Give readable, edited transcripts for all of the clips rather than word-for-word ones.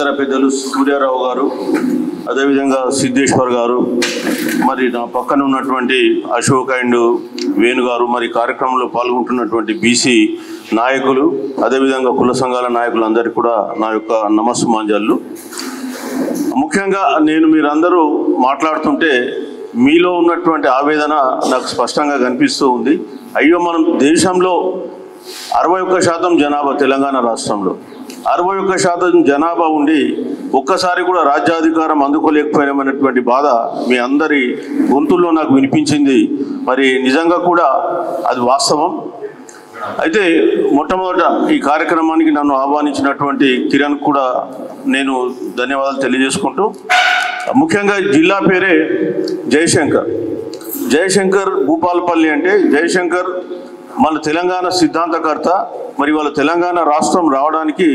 ఇతర పెద్దలు సూర్యారావు గారు, అదేవిధంగా సిద్ధేశ్వర్ గారు, మరి నా పక్కన ఉన్నటువంటి అశోక్ అండ్ వేణు గారు, మరి కార్యక్రమంలో పాల్గొంటున్నటువంటి బీసీ నాయకులు, అదేవిధంగా కుల సంఘాల నాయకులందరికీ కూడా నా యొక్క నమస్సుమాంజలు. ముఖ్యంగా నేను మీరందరూ మాట్లాడుతుంటే మీలో ఉన్నటువంటి ఆవేదన నాకు స్పష్టంగా కనిపిస్తూ ఉంది. అయ్యో, మనం దేశంలో 61% జనాభా, తెలంగాణ రాష్ట్రంలో 61% జనాభా ఉండి ఒక్కసారి కూడా రాజ్యాధికారం అందుకోలేకపోయినామనేటువంటి బాధ మీ అందరి గొంతుల్లో నాకు వినిపించింది. మరి నిజంగా కూడా అది వాస్తవం. అయితే మొట్టమొదట ఈ కార్యక్రమానికి నన్ను ఆహ్వానించినటువంటి కిరణ్ కూడా నేను ధన్యవాదాలు తెలియజేసుకుంటూ, ముఖ్యంగా జిల్లా పేరే జయశంకర్. జయశంకర్ భూపాలపల్లి అంటే జయశంకర్ మన తెలంగాణ సిద్ధాంతకర్త. మరి వాళ్ళ తెలంగాణ రాష్ట్రం రావడానికి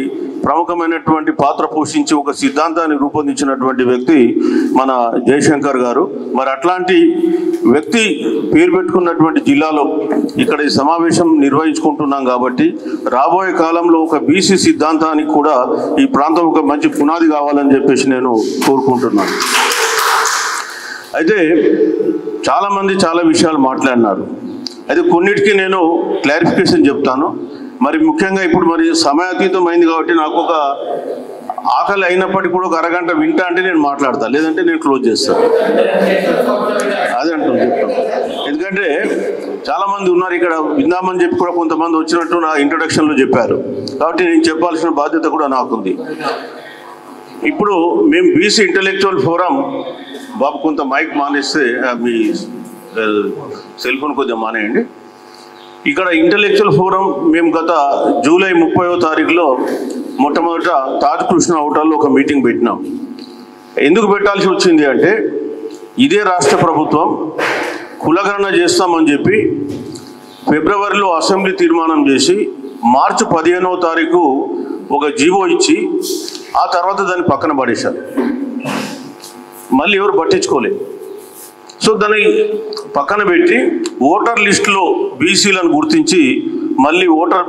ప్రముఖమైనటువంటి పాత్ర పోషించి ఒక సిద్ధాంతాన్ని రూపొందించినటువంటి వ్యక్తి మన జయశంకర్ గారు. మరి అట్లాంటి వ్యక్తి పేరు పెట్టుకున్నటువంటి జిల్లాలో ఇక్కడ ఈ సమావేశం నిర్వహించుకుంటున్నాం కాబట్టి రాబోయే కాలంలో ఒక బీసీ సిద్ధాంతానికి కూడా ఈ ప్రాంతం ఒక మంచి పునాది కావాలని చెప్పేసి నేను కోరుకుంటున్నాను. అయితే చాలామంది చాలా విషయాలు మాట్లాడినారు. అయితే కొన్నిటికి నేను క్లారిఫికేషన్ చెప్తాను. మరి ముఖ్యంగా ఇప్పుడు మరి సమయాతీతం అయింది కాబట్టి నాకు ఒక ఆకలి అయినప్పటికీ కూడా ఒక అరగంట వింటా అంటే నేను మాట్లాడతాను, లేదంటే నేను క్లోజ్ చేస్తాను. అదే అంటాను, చెప్తాను. ఎందుకంటే చాలామంది ఉన్నారు ఇక్కడ, విందామని చెప్పి కూడా కొంతమంది వచ్చినట్టు నా ఇంట్రొడక్షన్లో చెప్పారు. కాబట్టి నేను చెప్పాల్సిన బాధ్యత కూడా నాకుంది. ఇప్పుడు మేము బీసీ ఇంటలెక్చువల్ ఫోరం, బాబు కొంత మైక్ మానేస్తే మీ సెల్ ఫోన్ కొద్దిగా మానేయండి. ఇక్కడ ఇంటలెక్చువల్ ఫోరం మేము గత జూలై 30వ తారీఖులో మొట్టమొదట తాజ్ కృష్ణ హోటల్లో ఒక మీటింగ్ పెట్టినాం. ఎందుకు పెట్టాల్సి వచ్చింది అంటే, ఇదే రాష్ట్ర ప్రభుత్వం కులగణన చేస్తామని చెప్పి ఫిబ్రవరిలో అసెంబ్లీ తీర్మానం చేసి మార్చి 15వ తారీఖు ఒక జీవో ఇచ్చి ఆ తర్వాత దాన్ని పక్కన పడేశారు. మళ్ళీ ఎవరు పట్టించుకోలేదు. సో దాన్ని పక్కన పెట్టి ఓటర్ లిస్టులో బీసీలను గుర్తించి మళ్ళీ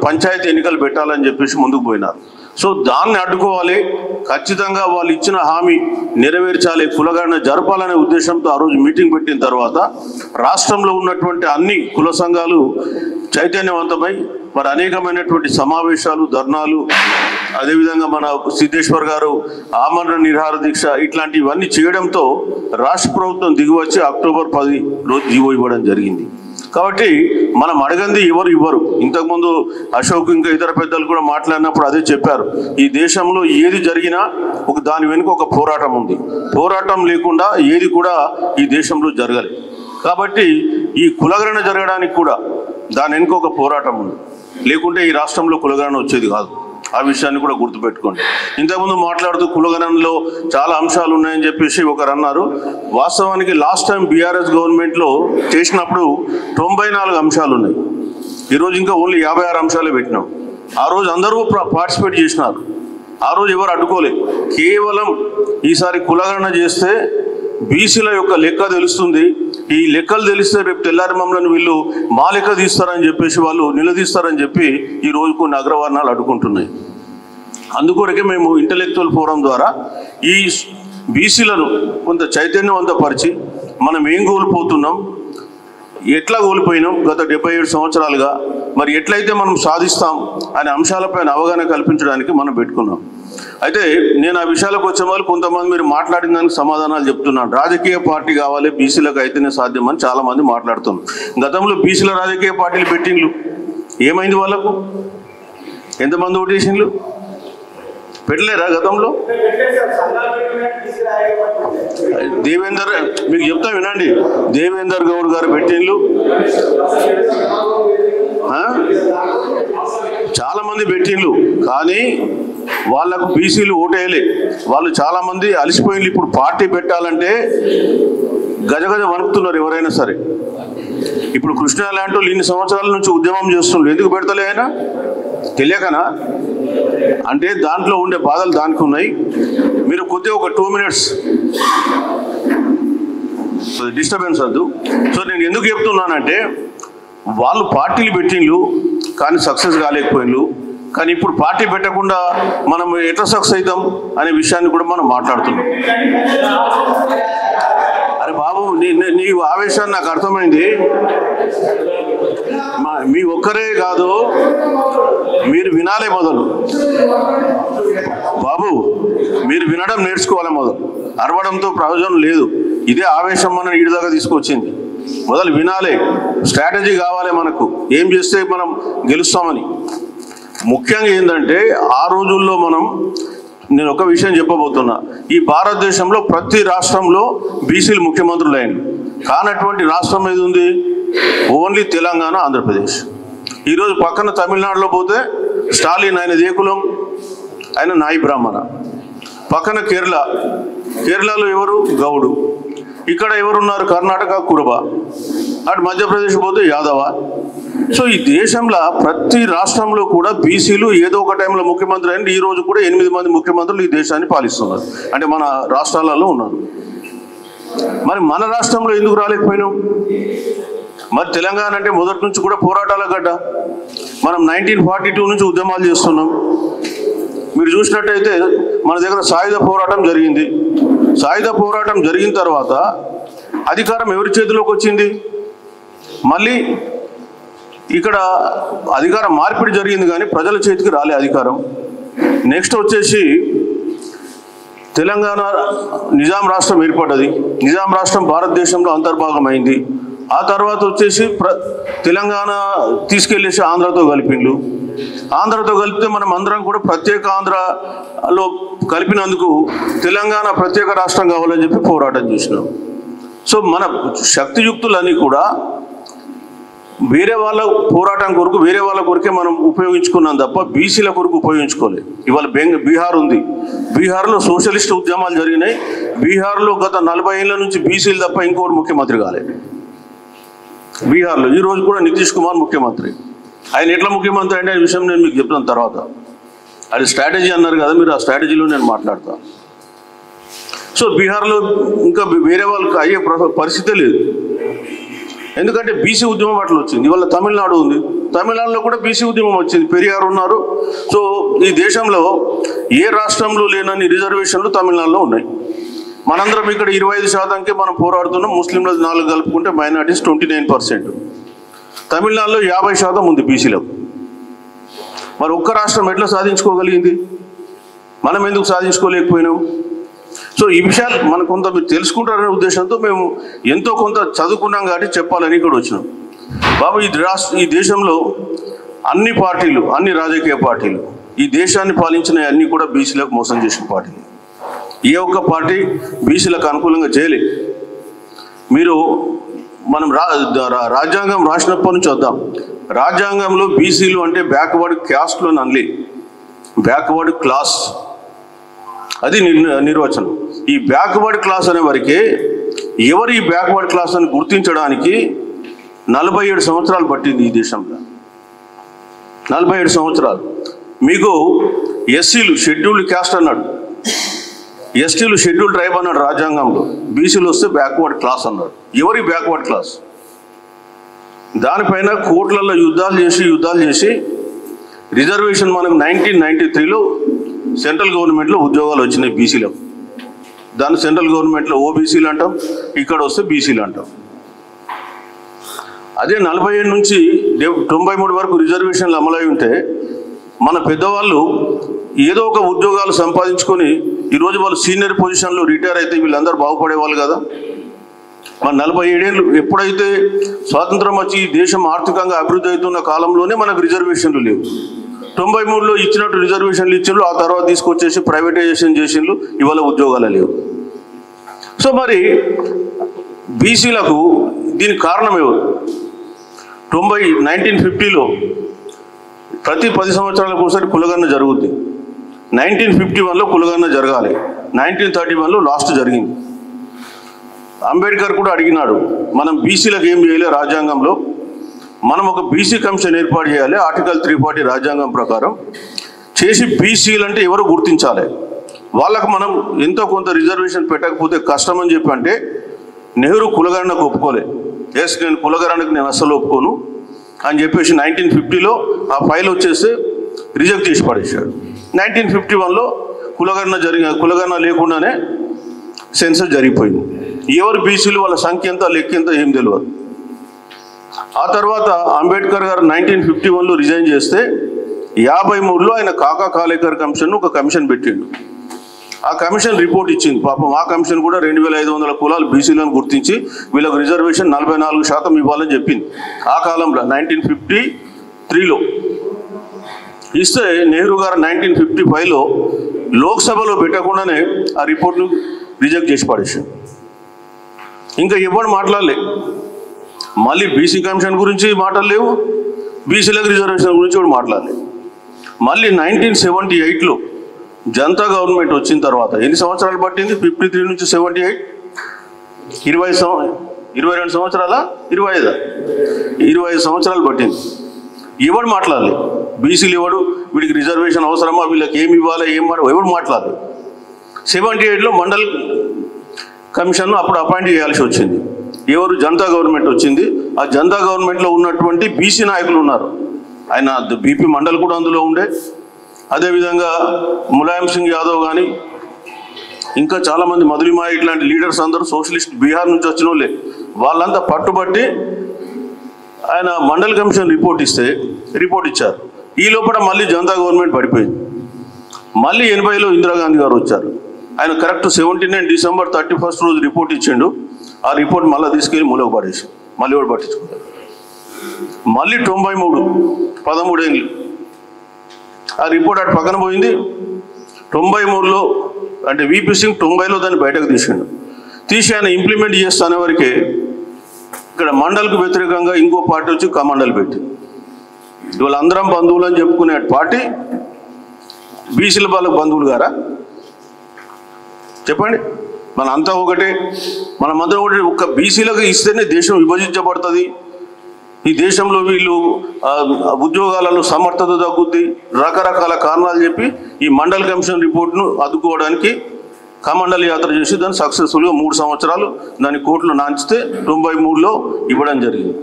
పంచాయతీ ఎన్నికలు పెట్టాలని చెప్పేసి ముందుకు పోయినారు. సో దాన్ని అడ్డుకోవాలి, ఖచ్చితంగా వాళ్ళు ఇచ్చిన హామీ నెరవేర్చాలి, కులగణన జరపాలనే ఉద్దేశంతో ఆ రోజు మీటింగ్ పెట్టిన తర్వాత రాష్ట్రంలో ఉన్నటువంటి అన్ని కుల సంఘాలు చైతన్యవంతమై మరి అనేకమైనటువంటి సమావేశాలు, ధర్నాలు, అదేవిధంగా మన సిద్ధేశ్వర్ గారు ఆమరణ నిరాహార దీక్ష ఇట్లాంటివన్నీ చేయడంతో రాష్ట్ర ప్రభుత్వం దిగివచ్చి అక్టోబర్ 10 రోజు జీవో ఇవ్వడం జరిగింది. కాబట్టి మనం అడగంది ఎవరు ఇవ్వరు. ఇంతకుముందు అశోక్ ఇంకా ఇతర పెద్దలు కూడా మాట్లాడినప్పుడు అదే చెప్పారు. ఈ దేశంలో ఏది జరిగినా దాని వెనుక ఒక పోరాటం ఉంది. పోరాటం లేకుండా ఏది కూడా ఈ దేశంలో జరగలేదు. కాబట్టి ఈ కులగణన జరగడానికి కూడా దాని వెనుక ఒక పోరాటం ఉంది. లేకుంటే ఈ రాష్ట్రంలో కులగణన వచ్చేది కాదు. ఆ విషయాన్ని కూడా గుర్తుపెట్టుకోండి. ఇంతకుముందు మాట్లాడుతూ కులగణనలో చాలా అంశాలు ఉన్నాయని చెప్పేసి ఒకరు అన్నారు. వాస్తవానికి లాస్ట్ టైం బీఆర్ఎస్ గవర్నమెంట్లో చేసినప్పుడు 94 అంశాలు ఉన్నాయి. ఈరోజు ఇంకా ఓన్లీ 56 అంశాలే పెట్టినాం. ఆ రోజు అందరూ పార్టిసిపేట్ చేసినారు. ఆ రోజు ఎవరు అడ్డుకోలేదు. కేవలం ఈసారి కులగణన చేస్తే బీసీల యొక్క లెక్క తెలుస్తుంది. ఈ లెక్కలు తెలిస్తే రేపు తెల్లారి మమ్మల్ని వీళ్ళు మా లెక్క తీస్తారని చెప్పేసి వాళ్ళు నిలదీస్తారని చెప్పి ఈ రోజు కొన్ని అగ్రవర్ణాలు అడ్డుకుంటున్నాయి. అందుకొరకే మేము ఇంటలెక్చువల్ ఫోరం ద్వారా ఈ బీసీలను కొంత చైతన్యవంతపరిచి మనం ఏం కోల్పోతున్నాం, ఎట్లా కోల్పోయినాం గత 77 సంవత్సరాలుగా, మరి ఎట్లయితే మనం సాధిస్తాం అనే అంశాలపైన అవగాహన కల్పించడానికి మనం పెట్టుకున్నాం. అయితే నేను ఆ విషయాలకు వచ్చే వాళ్ళు కొంతమంది మీరు మాట్లాడిన దానికి సమాధానాలు చెప్తున్నాను. రాజకీయ పార్టీ కావాలి బీసీలకు అయితేనే సాధ్యమని చాలామంది మాట్లాడుతున్నారు. గతంలో బీసీల రాజకీయ పార్టీలు పెట్టిండ్లు, ఏమైంది వాళ్ళకు? ఎంతమంది ఓటేసిండ్లు? పెట్టలేరా గతంలో? దేవేందర్, మీకు చెప్తా వినండి, దేవేందర్ గౌడ్ గారు పెట్టిండ్లు, చాలామంది పెట్టిండ్లు. కానీ వాళ్ళకు బీసీలు ఓటేయలే. వాళ్ళు చాలామంది అలసిపోయిండ్లు. ఇప్పుడు పార్టీ పెట్టాలంటే గజగజ వణుకుతున్నారు ఎవరైనా సరే. ఇప్పుడు కృష్ణ లాంటి వాళ్ళు ఇన్ని సంవత్సరాల నుంచి ఉద్యమం చేస్తున్నారు. ఎందుకు పెడతలే ఆయన? తెలియకనా? అంటే దాంట్లో ఉండే బాధలు దానికి ఉన్నాయి. మీరు కొద్దిగా ఒక 2 minutes డిస్టర్బెన్స్ వద్దు. సో నేను ఎందుకు చెప్తున్నానంటే, వాళ్ళు పార్టీలు పెట్టిండ్లు కానీ సక్సెస్ కాలేకపోయిన్లు. కానీ ఇప్పుడు పార్టీ పెట్టకుండా మనం ఎట్లా సక్సెస్ అవుతాం అనే విషయాన్ని కూడా మనం మాట్లాడుతున్నాం. అరే బాబు, నీ ఆవేశాన్ని నాకు అర్థమైంది. మీ ఒక్కరే కాదు, మీరు వినాలే మొదలు. బాబు, మీరు వినడం నేర్చుకోవాలి మొదలు. అరవడంతో ప్రయోజనం లేదు. ఇదే ఆవేశం మనం ఈడి దాకా తీసుకొచ్చింది. మొదలు వినాలే. స్ట్రాటజీ కావాలి మనకు, ఏం చేస్తే మనం గెలుస్తామని. ముఖ్యంగా ఏంటంటే ఆ రోజుల్లో నేను ఒక విషయం చెప్పబోతున్నా. ఈ భారతదేశంలో ప్రతి రాష్ట్రంలో బీసీలు ముఖ్యమంత్రులు అయింది. కానటువంటి రాష్ట్రం ఏది ఉంది? ఓన్లీ తెలంగాణ, ఆంధ్రప్రదేశ్. ఈరోజు పక్కన తమిళనాడులో పోతే స్టాలిన్, ఆయన ఏ కులం? ఆయన నాయి బ్రాహ్మణ. పక్కన కేరళలో ఎవరు? గౌడు. ఇక్కడ ఎవరున్నారు? కర్ణాటక కురుబ. అటు మధ్యప్రదేశ్ పోతే యాదవ. సో ఈ దేశంలో ప్రతి రాష్ట్రంలో కూడా బీసీలు ఏదో ఒక టైంలో ముఖ్యమంత్రి అయింది. ఈ రోజు కూడా 8 మంది ముఖ్యమంత్రులు ఈ దేశాన్ని పాలిస్తున్నారు, అంటే మన రాష్ట్రాలలో ఉన్నారు. మరి మన రాష్ట్రంలో ఎందుకు రాలేకపోయినాం? మరి తెలంగాణ అంటే మొదటి నుంచి కూడా పోరాటాల గడ్డ. మనం 1942 నుంచి ఉద్యమాలు చేస్తున్నాం. మీరు చూసినట్టయితే మన దగ్గర సాయుధ పోరాటం జరిగింది. సాయుధ పోరాటం జరిగిన తర్వాత అధికారం ఎవరి చేతిలోకి వచ్చింది? మళ్ళీ ఇక్కడ అధికారం మార్పిడి జరిగింది, కానీ ప్రజల చేతికి రాలే అధికారం. నెక్స్ట్ వచ్చేసి తెలంగాణ నిజాం రాష్ట్రం ఏర్పడ్డది. నిజాం రాష్ట్రం భారతదేశంలో అంతర్భాగమైంది. ఆ తర్వాత వచ్చేసి తెలంగాణ తీసుకెళ్ళేసి ఆంధ్రతో కలిపిండ్రు. ఆంధ్రతో కలిపితే మనం అందరం కూడా ప్రత్యేక ఆంధ్రలో కలిపినందుకు తెలంగాణ ప్రత్యేక రాష్ట్రం కావాలని చెప్పి పోరాటం చేసినాం. సో మన శక్తియుక్తులన్నీ కూడా వేరే వాళ్ళ పోరాటం కొరకు, వేరే వాళ్ళ కొరకే మనం ఉపయోగించుకున్నాం తప్ప బీసీల కొరకు ఉపయోగించుకోలేదు. ఇవాళ బీహార్ ఉంది. బీహార్లో సోషలిస్ట్ ఉద్యమాలు జరిగినాయి. బీహార్లో గత 40 ఏళ్ళ నుంచి బీసీలు తప్ప ఇంకోటి ముఖ్యమంత్రి కాలేదు బీహార్లో. ఈ రోజు కూడా నితీష్ కుమార్ ముఖ్యమంత్రి. ఆయన ఎట్లా ముఖ్యమంత్రి అంటే ఆ విషయం నేను మీకు చెప్తాను తర్వాత. అది స్ట్రాటజీ అన్నారు కదా, మీరు ఆ స్ట్రాటజీలో నేను మాట్లాడతాను. సో బీహార్లో ఇంకా వేరే వాళ్ళకి అయ్యే పరిస్థితే లేదు, ఎందుకంటే బీసీ ఉద్యమం అట్లా వచ్చింది. ఇవాళ తమిళనాడు ఉంది. తమిళనాడులో కూడా బీసీ ఉద్యమం వచ్చింది. పెరియార్ ఉన్నారు. సో ఈ దేశంలో ఏ రాష్ట్రంలో లేనన్ని రిజర్వేషన్లు తమిళనాడులో ఉన్నాయి. మనందరం ఇక్కడ 25%కే మనం పోరాడుతున్నాం. ముస్లింలు 4 కలుపుకుంటే మైనారిటీస్ 29%. తమిళనాడులో 50% ఉంది బీసీలకు. మరి ఒక్క రాష్ట్రం ఎట్లా సాధించుకోగలిగింది? మనం ఎందుకు సాధించుకోలేకపోయినాం? సో ఈ విషయాలు మనం కొంత మీరు తెలుసుకుంటారనే ఉద్దేశంతో మేము ఎంతో కొంత చదువుకున్నాం కాబట్టి చెప్పాలని ఇక్కడ వచ్చినాం. బాబు, ఈ దేశంలో అన్ని పార్టీలు, అన్ని రాజకీయ పార్టీలు, ఈ దేశాన్ని పాలించిన అన్ని కూడా బీసీలకు మోసం చేసిన పార్టీలు. ఏ ఒక్క పార్టీ బీసీలకు అనుకూలంగా చేయలే. మీరు మనం రాజ్యాంగం రాసినప్పటి నుంచి వద్దాం. రాజ్యాంగంలో బీసీలు అంటే బ్యాక్వర్డ్ క్యాస్ట్లో అనలే, బ్యాక్వర్డ్ క్లాస్. అది నిర్వచనం. ఈ బ్యాక్వర్డ్ క్లాస్ అనే వరకే ఎవరు ఈ బ్యాక్వర్డ్ క్లాస్ అని గుర్తించడానికి 47 సంవత్సరాలు పట్టింది ఈ దేశంలో. 47 సంవత్సరాలు. మీకు ఎస్సీలు షెడ్యూల్డ్ క్యాస్ట్ అన్నాడు, ఎస్టీలు షెడ్యూల్డ్ ట్రైబ్ అన్నాడు రాజ్యాంగంలో. బీసీలు వస్తే బ్యాక్వర్డ్ క్లాస్ అన్నాడు. ఎవరి బ్యాక్వర్డ్ క్లాస్? దానిపైన కోర్టులలో యుద్ధాలు చేసి రిజర్వేషన్ మనకు 1993లో సెంట్రల్ గవర్నమెంట్లో ఉద్యోగాలు వచ్చినాయి బీసీలకు. దాన్ని సెంట్రల్ గవర్నమెంట్లో ఓబీసీలు అంటాం, ఇక్కడ వస్తే బీసీలు అంటాం. అదే 47 నుంచి 93 వరకు రిజర్వేషన్లు అమలై ఉంటే మన పెద్దవాళ్ళు ఏదో ఒక ఉద్యోగాలు సంపాదించుకొని ఈరోజు వాళ్ళు సీనియర్ పొజిషన్లో రిటైర్ అయితే వీళ్ళందరూ బాగుపడేవాళ్ళు కదా. మన 47 ఏళ్ళు ఎప్పుడైతే స్వాతంత్రం వచ్చి ఈ దేశం ఆర్థికంగా అభివృద్ధి అవుతున్న కాలంలోనే మనకు రిజర్వేషన్లు లేవు. 93లో ఇచ్చినట్టు రిజర్వేషన్లు ఇచ్చిండ్రు, ఆ తర్వాత తీసుకొచ్చేసి ప్రైవేటైజేషన్ చేసిండ్రు, ఇవాళ ఉద్యోగాలు లేవు. సో మరి బీసీలకు దీనికి కారణం ఎవరు? 1950లో ప్రతి 10 సంవత్సరాలకు ఒకసారి కులగణన జరుగుద్ది. 1951లో కులగణన జరగాలి. 1931లో లాస్ట్ జరిగింది. అంబేద్కర్ కూడా అడిగినాడు, మనం బీసీలకు ఏం చేయాలి రాజ్యాంగంలో, మనం ఒక బీసీ కమిషన్ ఏర్పాటు చేయాలి ఆర్టికల్ 340 రాజ్యాంగం ప్రకారం చేసి బీసీలు అంటే ఎవరు గుర్తించాలి, వాళ్ళకు మనం ఎంతో కొంత రిజర్వేషన్ పెట్టకపోతే కష్టం అని చెప్పి అంటే నెహ్రూ కులగణనకు ఒప్పుకోలే. నేను కులగణనకు నేను అస్సలు ఒప్పుకోను అని చెప్పేసి 1950లో ఆ ఫైల్ వచ్చేస్తే రిజెక్ట్ చేసి పడేశాడు. 1951లో కులగణన లేకుండానే సెన్సస్ జరిగిపోయింది. ఎవరు బీసీలు వాళ్ళ సంఖ్య ఎంత లెక్క ఎంత ఏం తెలియదు. ఆ తర్వాత అంబేద్కర్ గారు 1951లో రిజైన్ చేస్తే 53లో ఆయన కాకా కాలేకర్ కమిషన్ ఒక కమిషన్ పెట్టిండు. ఆ కమిషన్ రిపోర్ట్ ఇచ్చింది. పాపం ఆ కమిషన్ కూడా 2500 కులాలు బీసీలను గుర్తించి వీళ్ళకు రిజర్వేషన్ 44% ఇవ్వాలని చెప్పింది. ఆ కాలంలో 1953లో ఇస్తే నెహ్రూ గారు 1955లో లోక్సభలో పెట్టకుండానే ఆ రిపోర్ట్ను రిజెక్ట్ చేసి పడేసాడు. ఇంకా ఎవరు మాట్లాడలే. మళ్ళీ బీసీ కమిషన్ గురించి మాట్లాడలేవు, బీసీలకు రిజర్వేషన్ గురించి కూడా మాట్లాడలేదు. మళ్ళీ 1978లో జనతా గవర్నమెంట్ వచ్చిన తర్వాత ఎన్ని సంవత్సరాలు పట్టింది? 53 నుంచి 78 22 సంవత్సరాల 25 సంవత్సరాలు పట్టింది. ఎవడు మాట్లాడలేదు. బీసీలు ఎవడు వీడికి రిజర్వేషన్ అవసరమా, వీళ్ళకి ఏమి ఇవ్వాలి, ఎవడు మాట్లాడలేదు. 78లో మండల్ కమిషన్ను అప్పుడు అపాయింట్ చేయాల్సి వచ్చింది. ఎవరు? జనతా గవర్నమెంట్ వచ్చింది. ఆ జనతా గవర్నమెంట్లో ఉన్నటువంటి బీసీ నాయకులు ఉన్నారు. ఆయన బీపీ మండల్ కూడా అందులో ఉండే. అదేవిధంగా ములాయం సింగ్ యాదవ్ కానీ ఇంకా చాలామంది మధులిమాయ ఇట్లాంటి లీడర్స్ అందరూ సోషలిస్ట్ బీహార్ నుంచి వచ్చిన వాళ్ళే. వాళ్ళంతా పట్టుబట్టి ఆయన మండల్ కమిషన్ రిపోర్ట్ ఇచ్చారు. ఈ లోపల మళ్ళీ జనతా గవర్నమెంట్ పడిపోయింది. మళ్ళీ 80లో ఇందిరాగాంధీ గారు వచ్చారు. ఆయన కరెక్ట్ 79 డిసెంబర్ 31 రోజు రిపోర్ట్ ఇచ్చిండు. ఆ రిపోర్ట్ మళ్ళీ తీసుకెళ్ళి మూలకు పడేసి మళ్ళీ కూడా పట్టించుకున్నారు. మళ్ళీ 93 13 ఏళ్ళు ఆ రిపోర్ట్ అటు పక్కన పోయింది. 93లో అంటే వీపీ సింగ్ 90లో దాన్ని బయటకు తీసి ఆయన ఇంప్లిమెంట్ చేస్తానే వరకే ఇక్కడ మండల్కు వ్యతిరేకంగా ఇంకో పార్టీ వచ్చి కమండల్ పెట్టి వాళ్ళందరం బంధువులు అని చెప్పుకునే పార్టీ బీసీల వాళ్ళకు బంధువులు గారా? చెప్పండి. మనంతా ఒకటే, మనమందరం ఒకటి. ఒక్క బీసీలకు ఇస్తేనే దేశం విభజించబడుతుంది. ఈ దేశంలో వీళ్ళు ఉద్యోగాలలో సమర్థత తగ్గుద్ది, రకరకాల కారణాలు చెప్పి ఈ మండల్ కమిషన్ రిపోర్ట్ను అడ్డుకోవడానికి కమండల్ యాత్ర చేసి దాన్ని సక్సెస్ఫుల్గా 3 సంవత్సరాలు దాన్ని కోర్టులో నాంచితే 93లో ఇవ్వడం జరిగింది.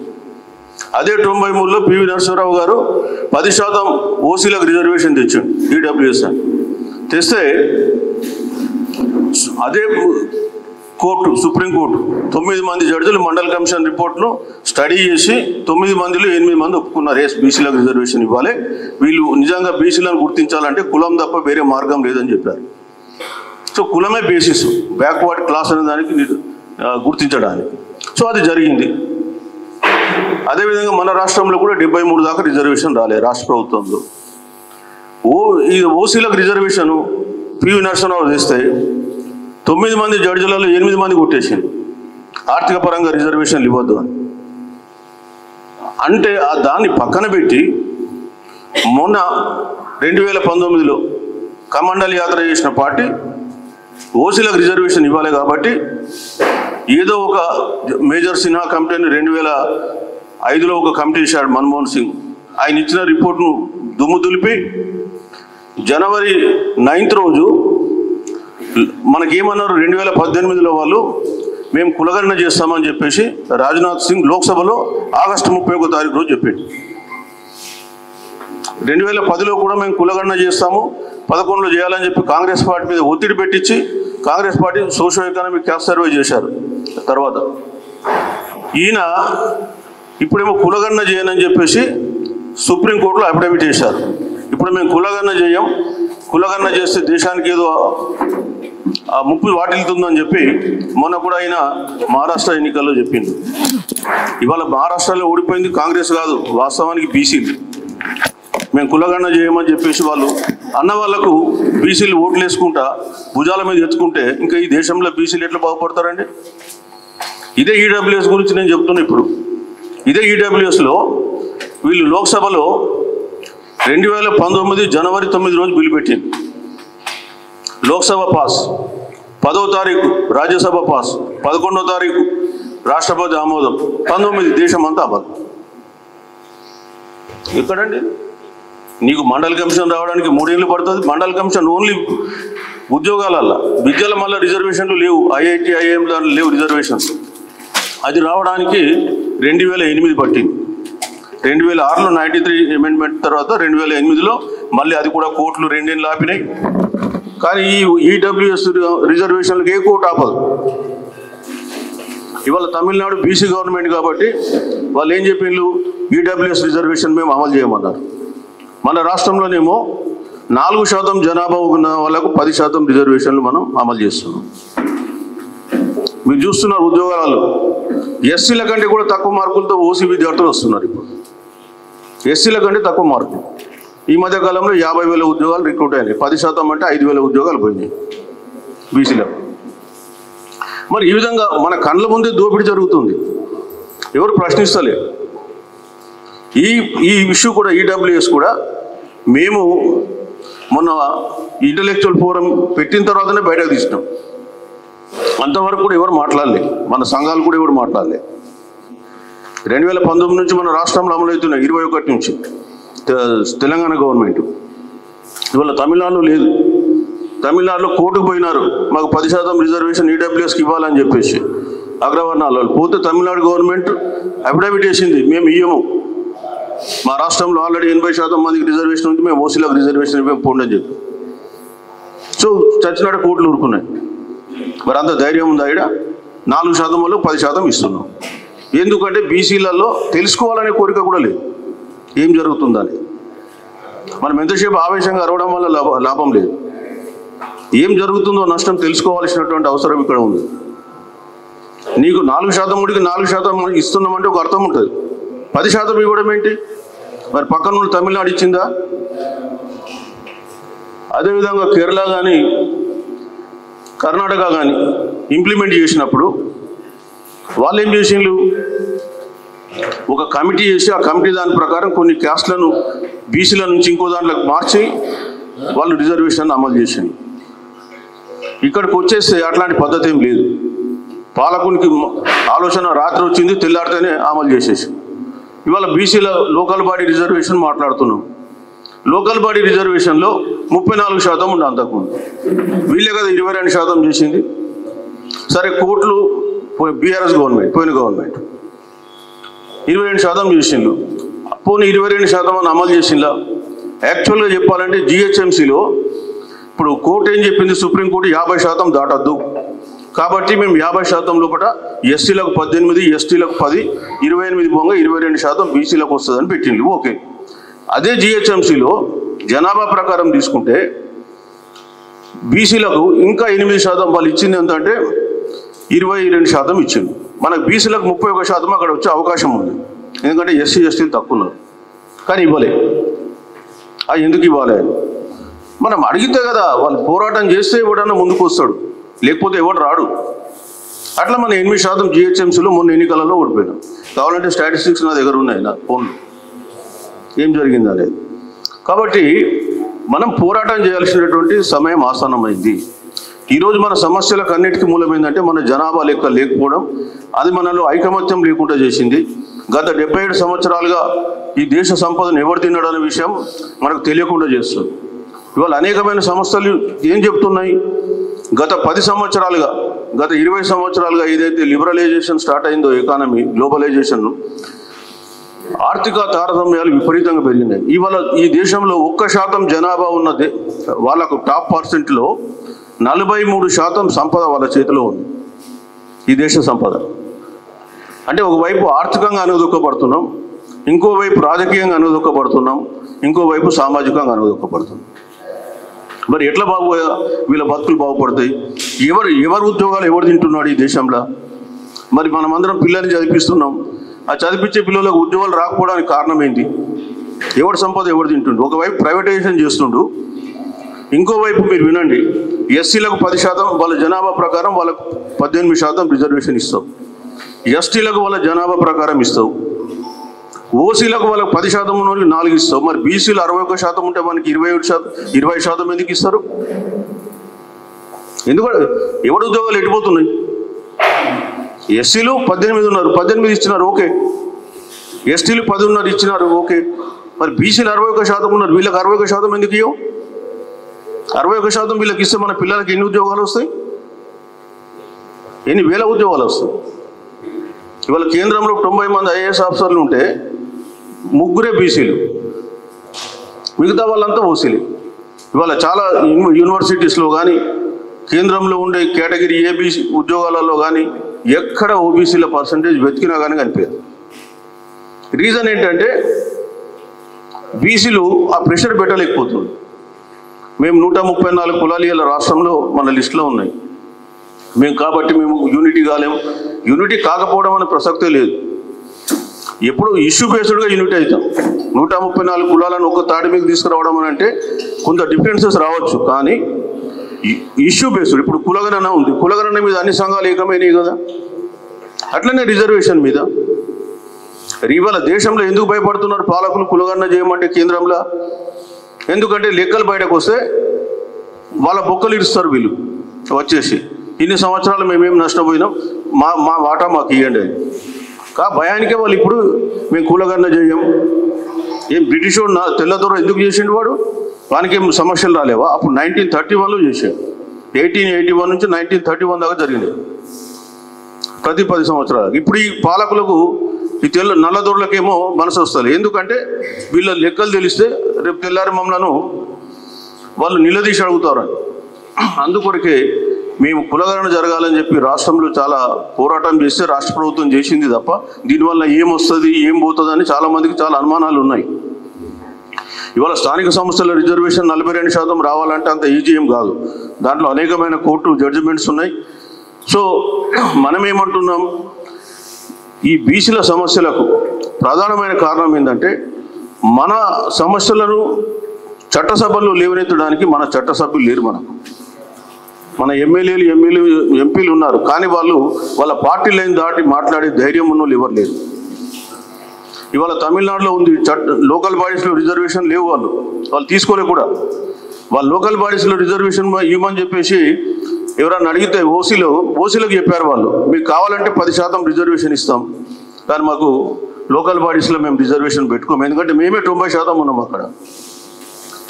అదే 93లో పివి నరసింహారావు గారు 10% ఓసీలకు రిజర్వేషన్ తెచ్చిండు. ఈడబ్ల్యూఎస్ అని తెస్తే అదే కోర్టు, సుప్రీంకోర్టు 9 మంది జడ్జిలు మండల్ కమిషన్ రిపోర్ట్ను స్టడీ చేసి 9 మందిలో 8 మంది ఒప్పుకున్నారు. బీసీలకు రిజర్వేషన్ ఇవ్వాలి, వీళ్ళు నిజంగా బీసీలను గుర్తించాలంటే కులం తప్ప వేరే మార్గం లేదని చెప్పారు. సో కులమే బేసిస్ బ్యాక్వర్డ్ క్లాస్ అనే దానికి గుర్తించడానికి. సో అది జరిగింది. అదేవిధంగా మన రాష్ట్రంలో కూడా 73 దాకా రిజర్వేషన్ రాలేదు రాష్ట్ర ప్రభుత్వంలో. ఈ ఓసీలకు రిజర్వేషను పివి నరసింహారావు చేస్తే 9 మంది జడ్జిలలో 8 మంది కొట్టేసింది ఆర్థిక పరంగా రిజర్వేషన్లు ఇవ్వద్దు అని. అంటే దాన్ని పక్కన పెట్టి మొన్న 2019లో కమండల్ యాత్ర చేసిన పార్టీ ఓసీలకు రిజర్వేషన్ ఇవ్వాలి కాబట్టి ఏదో ఒక మేజర్ సిన్హా కమిటీని 2005లో ఒక కమిటీ ఇచ్చాడు మన్మోహన్ సింగ్. ఆయన ఇచ్చిన రిపోర్ట్ను దుమ్ము దులిపి జనవరి 9th రోజు మనకేమన్నారు, 2018లో వాళ్ళు మేము కులగణన చేస్తామని చెప్పేసి రాజ్నాథ్ సింగ్ లోక్సభలో ఆగస్టు 31వ తారీఖు రోజు చెప్పాడు. 2010లో కూడా మేము కులగణన చేస్తాము, 11లో చేయాలని చెప్పి కాంగ్రెస్ పార్టీ మీద ఒత్తిడి పెట్టించి Congress party social economic caste survey చేశారు. తర్వాత ఈయన ఇప్పుడేమో కులగణన చేయనని చెప్పేసి సుప్రీంకోర్టులో అఫిడవిట్ చేశారు. ఇప్పుడు మేము కులగణన చేయం, కులగణన చేస్తే దేశానికి ఏదో ముప్పు వాటిల్తుందని చెప్పి మొన్న కూడా ఆయన మహారాష్ట్ర ఎన్నికల్లో చెప్పింది. ఇవాళ మహారాష్ట్రలో ఓడిపోయింది కాంగ్రెస్ కాదు, వాస్తవానికి బీసీలు. మేము కులగణన చేయమని చెప్పేసి వాళ్ళు అన్న వాళ్ళకు బీసీలు ఓట్లు వేసుకుంటా భుజాల మీద ఎత్తుకుంటే ఇంకా ఈ దేశంలో బీసీలు ఎట్లా బాగుపడతారండి? ఇదే ఈడబ్ల్యూఎస్ గురించి నేను చెప్తున్నా. ఇప్పుడు ఇదే ఈడబ్ల్యూఎస్లో వీళ్ళు లోక్సభలో 2019 జనవరి 9 రోజు బిల్లు పెట్టింది. లోక్సభ పాస్, 10వ తారీఖు రాజ్యసభ పాస్, 11వ తారీఖు రాష్ట్రపతి ఆమోదం, 19 దేశం అంతా అబద్ధం. ఎక్కడండి? నీకు మండల్ కమిషన్ రావడానికి 3 ఏళ్ళు పడుతుంది. మండల్ కమిషన్ ఓన్లీ ఉద్యోగాలల్లో, విద్యల మళ్ళీ రిజర్వేషన్లు లేవు, ఐఐటి ఐఐఎం దాంట్లో లేవు రిజర్వేషన్స్. అది రావడానికి 2008 పట్టింది. 2006లో 93 అమెండ్మెంట్ తర్వాత 2008లో మళ్ళీ అది కూడా కోర్టులు రెండేళ్ళు ఆపినాయి. కానీ ఈ ఈడబ్ల్యూఎస్ రిజర్వేషన్లకు ఏ కోర్టు ఆపదు. ఇవాళ తమిళనాడు బీసీ గవర్నమెంట్ కాబట్టి వాళ్ళు ఏం చెప్పిండ్రు, ఈడబ్ల్యూఎస్ రిజర్వేషన్ మేము అమలు చేయమన్నారు. మన రాష్ట్రంలోనేమో 4% జనాభా ఉన్న వాళ్ళకు 10% రిజర్వేషన్లు మనం అమలు చేస్తున్నాం. మీరు చూస్తున్నారు ఉద్యోగాలు ఎస్సీల కంటే కూడా తక్కువ మార్కులతో ఓసీ విద్యార్థులు వస్తున్నారు. ఇప్పుడు ఎస్సీల కంటే తక్కువ మార్కులు. ఈ మధ్య కాలంలో 50,000 ఉద్యోగాలు రిక్రూట్ అయినాయి. 10% అంటే 5,000 ఉద్యోగాలు పోయినాయి బీసీలో. మరి ఈ విధంగా మన కళ్ళ ముందే దోపిడీ జరుగుతుంది, ఎవరు ప్రశ్నిస్తలేరు. ఈ ఇష్యూ కూడా ఈడబ్ల్యూఎస్ కూడా మేము మొన్న ఇంటలెక్చువల్ ఫోరం పెట్టిన తర్వాతనే బయటకు తీసినాం. అంతవరకు కూడా ఎవరు మాట్లాడలే, మన సంఘాలు కూడా ఎవరు మాట్లాడలే. 2019 నుంచి మన రాష్ట్రంలో అమలవుతున్నాయి, 21 నుంచి తెలంగాణ గవర్నమెంట్. ఇవాళ తమిళనాడులో లేదు. తమిళనాడులో కోర్టుకు పోయినారు, మాకు 10% రిజర్వేషన్ ఈడబ్ల్యూఎస్కి ఇవ్వాలని చెప్పేసి అగ్రవర్ణాల వాళ్ళు పోతే తమిళనాడు గవర్నమెంట్ అఫిడవిట్ వేసింది, మేము ఇయ్యము, మా రాష్ట్రంలో ఆల్రెడీ 80% మందికి రిజర్వేషన్ ఉంది, మేము ఓసీలకు రిజర్వేషన్ ఇవ్వము పోండి అని చెప్పి. సో చచ్చినాడు కోర్టులు ఊరుకున్నాయి. మరి అంత ధైర్యం ఉందా? ఇక్కడ 4% వాళ్ళు 10% ఇస్తున్నాం. ఎందుకంటే బీసీలలో తెలుసుకోవాలనే కోరిక కూడా లేదు ఏం జరుగుతుందని. మనం ఎంతసేపు ఆవేశంగా అరవడం వల్ల లాభం లేదు. ఏం జరుగుతుందో నష్టం తెలుసుకోవాల్సినటువంటి అవసరం ఇక్కడ ఉంది. నీకు 4% ముడికి 4% ఇస్తున్నామంటే ఒక అర్థం ఉంటుంది. 10% ఇవ్వడం ఏంటి? మరి పక్కన నుండి తమిళనాడు ఇచ్చిందా? అదేవిధంగా కేరళ కానీ కర్ణాటక కానీ ఇంప్లిమెంట్ చేసినప్పుడు వాళ్ళు ఏం చేసిండ్రు, ఒక కమిటీ చేసి ఆ కమిటీ దాని ప్రకారం కొన్ని క్యాస్ట్లను బీసీల నుంచి ఇంకో దాంట్లోకి మార్చి వాళ్ళు రిజర్వేషన్ అమలు చేసిండ్రు. ఇక్కడికి వచ్చేస్తే అట్లాంటి పద్ధతి ఏం లేదు. పాలకునికి ఆలోచన రాత్రి వచ్చింది, తెల్లారితేనే అమలు చేసేసి ఇవాళ బీసీల లోకల్ బాడీ రిజర్వేషన్ మాట్లాడుతున్నాం. లోకల్ బాడీ రిజర్వేషన్లో 34% ఉండే అంతకుముందు, వీళ్ళే కదా 22% చేసింది. సరే కోర్టులు బీఆర్ఎస్ గవర్నమెంట్ పోయిన గవర్నమెంట్ 22% చేసిండ్రు. పోనీ 22% అని అమలు చేసిందా? యాక్చువల్గా చెప్పాలంటే జిహెచ్ఎంసీలో ఇప్పుడు కోర్టు ఏం చెప్పింది, సుప్రీంకోర్టు 50% దాటద్దు కాబట్టి మేము 50% లోపల ఎస్సీలకు 18, ఎస్టీలకు 10, 28 బొంగ 22% బీసీలకు వస్తుందని పెట్టింది. ఓకే, అదే జిహెచ్ఎంసీలో జనాభా ప్రకారం తీసుకుంటే బీసీలకు ఇంకా 8% వాళ్ళు ఇచ్చింది ఎంత అంటే 22% ఇచ్చింది. మనకు బీసీలకు 31% అక్కడ వచ్చే అవకాశం ఉంది, ఎందుకంటే ఎస్సీ ఎస్టీలు తక్కువ ఉన్నారు. కానీ ఇవ్వలే. ఎందుకు ఇవ్వాలి? మనం అడిగితే కదా, వాళ్ళు పోరాటం చేస్తే ఎవడన్నా ముందుకు వస్తాడు, లేకపోతే ఎవడు రాడు. అట్లా మన 8% జిహెచ్ఎంసీలో మొన్న ఎన్నికలలో ఓడిపోయినాం. కావాలంటే స్టాటిస్టిక్స్ నా దగ్గర ఉన్నాయి, నా ఫోన్లో ఏం జరిగింది అనేది. కాబట్టి మనం పోరాటం చేయాల్సినటువంటి సమయం ఆసన్నమైంది. ఈరోజు మన సమస్యలకు అన్నిటికీ మూలం ఏంటంటే మన జనాభా లెక్క లేకపోవడం, అది మనలో ఐకమత్యం లేకుండా చేసింది. గత 77 సంవత్సరాలుగా ఈ దేశ సంపదను ఎవరు తిన్నాడు అనే విషయం మనకు తెలియకుండా చేస్తుంది. ఇవాళ అనేకమైన సంస్థలు ఏం చెప్తున్నాయి, గత 10 సంవత్సరాలుగా గత 20 సంవత్సరాలుగా ఏదైతే లిబరలైజేషన్ స్టార్ట్ అయిందో ఎకానమీ, గ్లోబలైజేషన్, ఆర్థిక తారతమ్యాలు విపరీతంగా పెరిగినాయి. ఇవాళ ఈ దేశంలో 1% జనాభా ఉన్న వాళ్ళకు టాప్ పర్సెంట్లో 43% సంపద వాళ్ళ చేతిలో ఉంది. ఈ దేశ సంపద అంటే ఒకవైపు ఆర్థికంగా అనుదుక్కబడుతున్నాం, ఇంకోవైపు రాజకీయంగా అనుదుక్కబడుతున్నాం, ఇంకోవైపు సామాజికంగా అనుదుక్కబడుతున్నాం. మరి ఎట్లా వీళ్ళ బతుకులు బాగుపడతాయి? ఎవరు ఉద్యోగాలు ఎవరు తింటున్నాడు ఈ దేశంలో? మరి మనమందరం పిల్లల్ని చదివిస్తున్నాం, ఆ చదివించే పిల్లలకు ఉద్యోగాలు రాకపోవడానికి కారణం ఏంటి? ఎవరి సంపద ఎవరు తింటుండు? ఒకవైపు ప్రైవేటైజేషన్ చేస్తుండు, ఇంకోవైపు మీరు వినండి, ఎస్సీలకు 10% వాళ్ళ జనాభా ప్రకారం వాళ్ళకు 18% రిజర్వేషన్ ఇస్తావు, ఎస్టీలకు వాళ్ళ జనాభా ప్రకారం ఇస్తావు, ఓసీలకు వాళ్ళకి 10% ఉన్న వాళ్ళకి 4 ఇస్తావు. మరి బీసీలు 61% ఉంటే మనకి 20% ఎందుకు ఇస్తారు? ఎందుకంటే ఎవరు ఉద్యోగాలు ఎట్టిపోతున్నాయి? ఎస్సీలు 18 ఉన్నారు, 18 ఇచ్చినారు, ఓకే. ఎస్టీలు 10 ఉన్నారు, ఇచ్చినారు, ఓకే. మరి బీసీలు 61% ఉన్నారు, వీళ్ళకి 61% ఎందుకు ఇవ్వవు? 61% వీళ్ళకి ఇస్తే మన పిల్లలకి ఎన్ని ఉద్యోగాలు వస్తాయి? ఎన్ని వేల ఉద్యోగాలు వస్తాయి? ఇవాళ కేంద్రంలో 90 మంది ఐఏఎస్ ఆఫీసర్లు ఉంటే 3 బీసీలు. మిగతా వాళ్ళంతా ఓసీలే. ఇవాళ చాలా యూనివర్సిటీస్లో కానీ కేంద్రంలో ఉండే కేటగిరీ ఏబీసీ ఉద్యోగాలలో కానీ ఎక్కడ ఓబీసీల పర్సంటేజ్ వెతికినా కానీ కనిపించదు. రీజన్ ఏంటంటే బీసీలు ఆ ప్రెషర్ పెట్టలేకపోతుంది. మేము 134 కులాలు ఇలా రాష్ట్రంలో మన లిస్టులో ఉన్నాయి. కాబట్టి మేము యూనిటీ కాలేము. యూనిటీ కాకపోవడం అనే ప్రసక్తే లేదు. ఎప్పుడు ఇష్యూ బేస్డ్గా యూనిటీ అవుతాం. 134 కులాలను ఒక తాటి మీద తీసుకురావడం అని అంటే కొంత డిఫరెన్సెస్ రావచ్చు, కానీ ఇష్యూ బేస్డ్ ఇప్పుడు కులగణన ఉంది. కులగణన మీద అన్ని సంఘాలు ఏకమైనవి కదా. అట్లనే రిజర్వేషన్ మీద ఇవాళ దేశంలో ఎందుకు భయపడుతున్నారు పాలకులు కులగణన చేయమంటే కేంద్రంలో? ఎందుకంటే లెక్కలు బయటకు వస్తే వాళ్ళ బొక్కలు ఇస్తారు వీళ్ళు వచ్చేసి. ఇన్ని సంవత్సరాలు మేమేం నష్టపోయినాం, మా వాటా మాకు ఇవ్వండి అని. భయానికే వాళ్ళు ఇప్పుడు మేము కులగణన చేయం. ఏం బ్రిటిష్ వాడు తెల్లదొర ఎందుకు చేసిండు? వానికి ఏం సమస్యలు రాలేవా? అప్పుడు 1931లో చేశాడు. 1881 నుంచి 1931 దాకా జరిగింది, ప్రతి 10 సంవత్సరాలకు. ఇప్పుడు ఈ పాలకులకు ఈ నల్లదొరలకేమో మనసు వస్తుంది. ఎందుకంటే వీళ్ళ లెక్కలు తెలిస్తే రేపు తెల్లారి మమ్మలను వాళ్ళు నిలదీసి అడుగుతారని. అందుకొరకే మేము కులగణన జరగాలని చెప్పి రాష్ట్రంలో చాలా పోరాటం చేస్తే రాష్ట్ర ప్రభుత్వం చేసింది తప్ప దీనివల్ల ఏమొస్తుంది ఏం పోతుంది అని చాలామందికి చాలా అనుమానాలు ఉన్నాయి. ఇవాళ స్థానిక సంస్థల రిజర్వేషన్ 42% రావాలంటే అంత ఈజీ ఏం కాదు. దాంట్లో అనేకమైన కోర్టు జడ్జిమెంట్స్ ఉన్నాయి. సో మనం ఏమంటున్నాం, ఈ బీసీల సమస్యలకు ప్రధానమైన కారణం ఏంటంటే మన సమస్యలను చట్టసభల్లో లేవనెత్తడానికి మన చట్టసభ్యులు లేరు. మన ఎంపీలు ఉన్నారు, కానీ వాళ్ళ పార్టీ లైన్ దాటి మాట్లాడే ధైర్యం ఉన్నోళ్ళు ఎవరు లేరు. ఇవాళ తమిళనాడులో ఉంది లోకల్ బాడీస్లో రిజర్వేషన్ లేవు, వాళ్ళు తీసుకోలే కూడా. వాళ్ళు లోకల్ బాడీస్లో రిజర్వేషన్ ఇవ్వమని చెప్పేసి ఎవరన్నా అడిగితే ఓసీలకు చెప్పారు వాళ్ళు, మీకు కావాలంటే 10% రిజర్వేషన్ ఇస్తాం, కానీ మాకు లోకల్ బాడీస్లో మేము రిజర్వేషన్ పెట్టుకోము, ఎందుకంటే మేమే 90% ఉన్నాం అక్కడ.